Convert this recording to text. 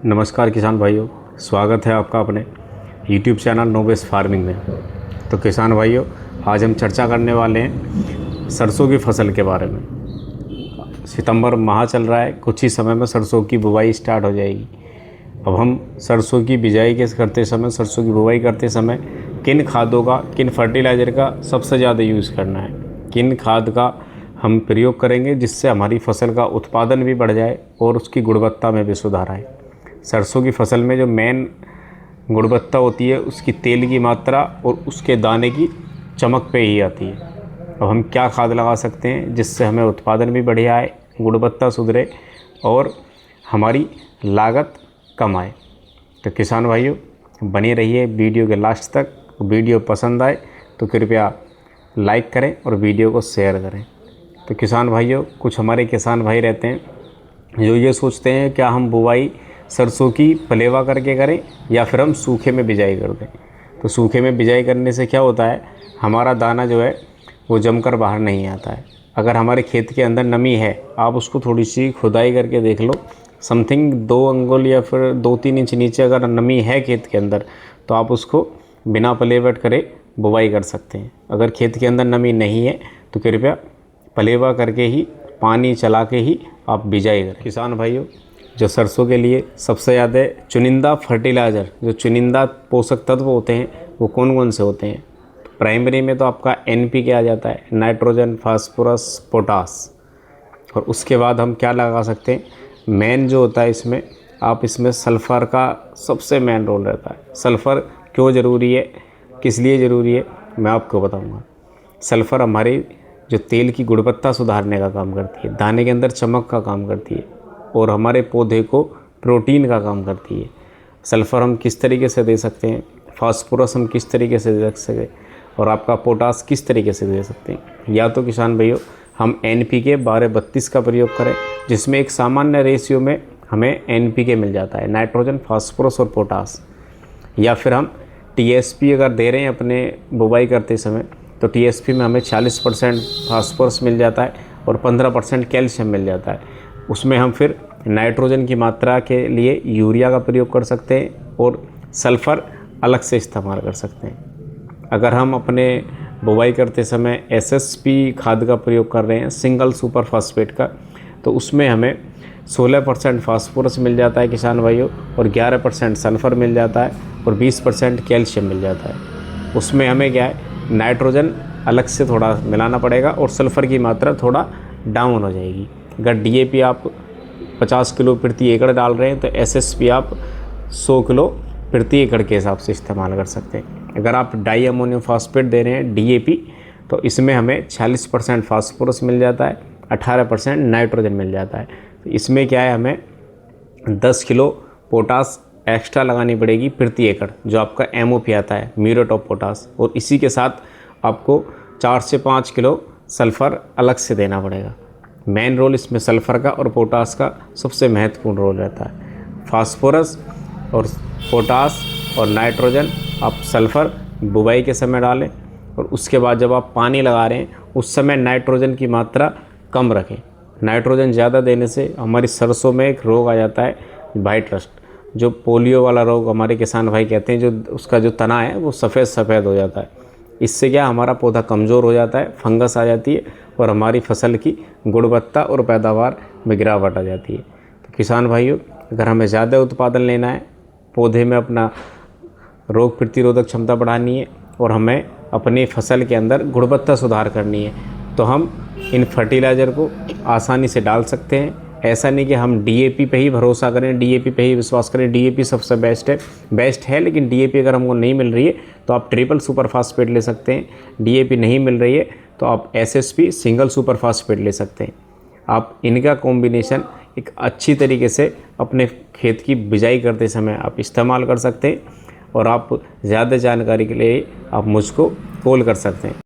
नमस्कार किसान भाइयों, स्वागत है आपका अपने YouTube चैनल नोवेस फार्मिंग में। तो किसान भाइयों, आज हम चर्चा करने वाले हैं सरसों की फसल के बारे में। सितंबर माह चल रहा है, कुछ ही समय में सरसों की बुवाई स्टार्ट हो जाएगी। अब हम सरसों की बिजाई करते समय, सरसों की बुवाई करते समय किन खादों का, किन फर्टिलाइज़र का सबसे ज़्यादा यूज़ करना है, किन खाद का हम प्रयोग करेंगे जिससे हमारी फसल का उत्पादन भी बढ़ जाए और उसकी गुणवत्ता में भी सुधार आए। सरसों की फसल में जो मेन गुणवत्ता होती है उसकी तेल की मात्रा और उसके दाने की चमक पे ही आती है। अब हम क्या खाद लगा सकते हैं जिससे हमें उत्पादन भी बढ़िया आए, गुणवत्ता सुधरे और हमारी लागत कम आए। तो किसान भाइयों, बने रहिए वीडियो के लास्ट तक। वीडियो पसंद आए तो कृपया लाइक करें और वीडियो को शेयर करें। तो किसान भाइयों, कुछ हमारे किसान भाई रहते हैं जो ये सोचते हैं क्या हम बुवाई सरसों की पलेवा करके करें या फिर हम सूखे में बिजाई कर दें। तो सूखे में बिजाई करने से क्या होता है, हमारा दाना जो है वो जमकर बाहर नहीं आता है। अगर हमारे खेत के अंदर नमी है, आप उसको थोड़ी सी खुदाई करके देख लो, समथिंग 2 अंगुल या फिर 2-3 इंच नीचे अगर नमी है खेत के अंदर, तो आप उसको बिना पलेवट करे बुवाई कर सकते हैं। अगर खेत के अंदर नमी नहीं है तो कृपया पलेवा करके ही, पानी चला के ही आप बिजाई करें। किसान भाइयों, जो सरसों के लिए सबसे ज़्यादा चुनिंदा फर्टिलाइज़र, जो चुनिंदा पोषक तत्व होते हैं वो कौन कौन से होते हैं। तो प्राइमरी में तो आपका NPK आ जाता है, नाइट्रोजन, फास्फोरस, पोटास। और उसके बाद हम क्या लगा सकते हैं, मेन जो होता है इसमें, आप इसमें सल्फ़र का सबसे मेन रोल रहता है। सल्फ़र क्यों ज़रूरी है, किस लिए ज़रूरी है, मैं आपको बताऊँगा। सल्फ़र हमारी जो तेल की गुणवत्ता सुधारने का काम करती है, दाने के अंदर चमक का काम करती है और हमारे पौधे को प्रोटीन का काम करती है। सल्फ़र हम किस तरीके से दे सकते हैं, फास्फोरस हम किस तरीके से दे सकते हैं और आपका पोटास किस तरीके से दे सकते हैं। या तो किसान भाइयों हम NPK 12-32 का प्रयोग करें, जिसमें एक सामान्य रेशियो में हमें NPK मिल जाता है, नाइट्रोजन, फास्फोरस और पोटास। या फिर हम TSP अगर दे रहे हैं अपने बुवाई करते समय, तो TSP में हमें 40% फास्फोरस मिल जाता है और 15% कैल्शियम मिल जाता है। उसमें हम फिर नाइट्रोजन की मात्रा के लिए यूरिया का प्रयोग कर सकते हैं और सल्फ़र अलग से इस्तेमाल कर सकते हैं। अगर हम अपने बुवाई करते समय SSP खाद का प्रयोग कर रहे हैं, सिंगल सुपर फास्फेट का, तो उसमें हमें 16% फास्फोरस मिल जाता है किसान भाइयों और 11% सल्फ़र मिल जाता है और 20% कैल्शियम मिल जाता है। उसमें हमें क्या है, नाइट्रोजन अलग से थोड़ा मिलाना पड़ेगा और सल्फ़र की मात्रा थोड़ा डाउन हो जाएगी। अगर DAP आप 50 किलो प्रति एकड़ डाल रहे हैं तो SSP आप 100 किलो प्रति एकड़ के हिसाब से इस्तेमाल कर सकते हैं। अगर आप डाई अमोनियम फॉस्फेट दे रहे हैं DAP, तो इसमें हमें 40% फास्फोरस मिल जाता है, 18% नाइट्रोजन मिल जाता है। तो इसमें क्या है, हमें 10 किलो पोटास एक्स्ट्रा लगानी पड़ेगी प्रति एकड़, जो आपका MOP आता है, म्यूरेट ऑफ पोटास। और इसी के साथ आपको 4 से 5 किलो सल्फ़र अलग से देना पड़ेगा। मेन रोल इसमें सल्फ़र का और पोटास का सबसे महत्वपूर्ण रोल रहता है। फास्फोरस और पोटास और नाइट्रोजन आप सल्फ़र बुवाई के समय डालें और उसके बाद जब आप पानी लगा रहे हैं उस समय नाइट्रोजन की मात्रा कम रखें। नाइट्रोजन ज़्यादा देने से हमारी सरसों में एक रोग आ जाता है, वाइट रस्ट, जो पोलियो वाला रोग हमारे किसान भाई कहते हैं, जो उसका जो तना है वो सफ़ेद हो जाता है। इससे क्या, हमारा पौधा कमज़ोर हो जाता है, फंगस आ जाती है और हमारी फसल की गुणवत्ता और पैदावार में गिरावट आ जाती है। तो किसान भाइयों, अगर हमें ज़्यादा उत्पादन लेना है, पौधे में अपना रोग प्रतिरोधक क्षमता बढ़ानी है और हमें अपनी फसल के अंदर गुणवत्ता सुधार करनी है, तो हम इन फर्टिलाइज़र को आसानी से डाल सकते हैं। ऐसा नहीं कि हम DAP पे ही भरोसा करें, DAP पे ही विश्वास करें। DAP सबसे बेस्ट है, लेकिन DAP अगर हमको नहीं मिल रही है तो आप ट्रिपल सुपर फास्फेट ले सकते हैं। DAP नहीं मिल रही है तो आप SSP सिंगल सुपर फास्फेट ले सकते हैं। आप इनका कॉम्बिनेशन एक अच्छी तरीके से अपने खेत की बिजाई करते समय आप इस्तेमाल कर सकते हैं। और आप ज़्यादा जानकारी के लिए आप मुझको कॉल कर सकते हैं।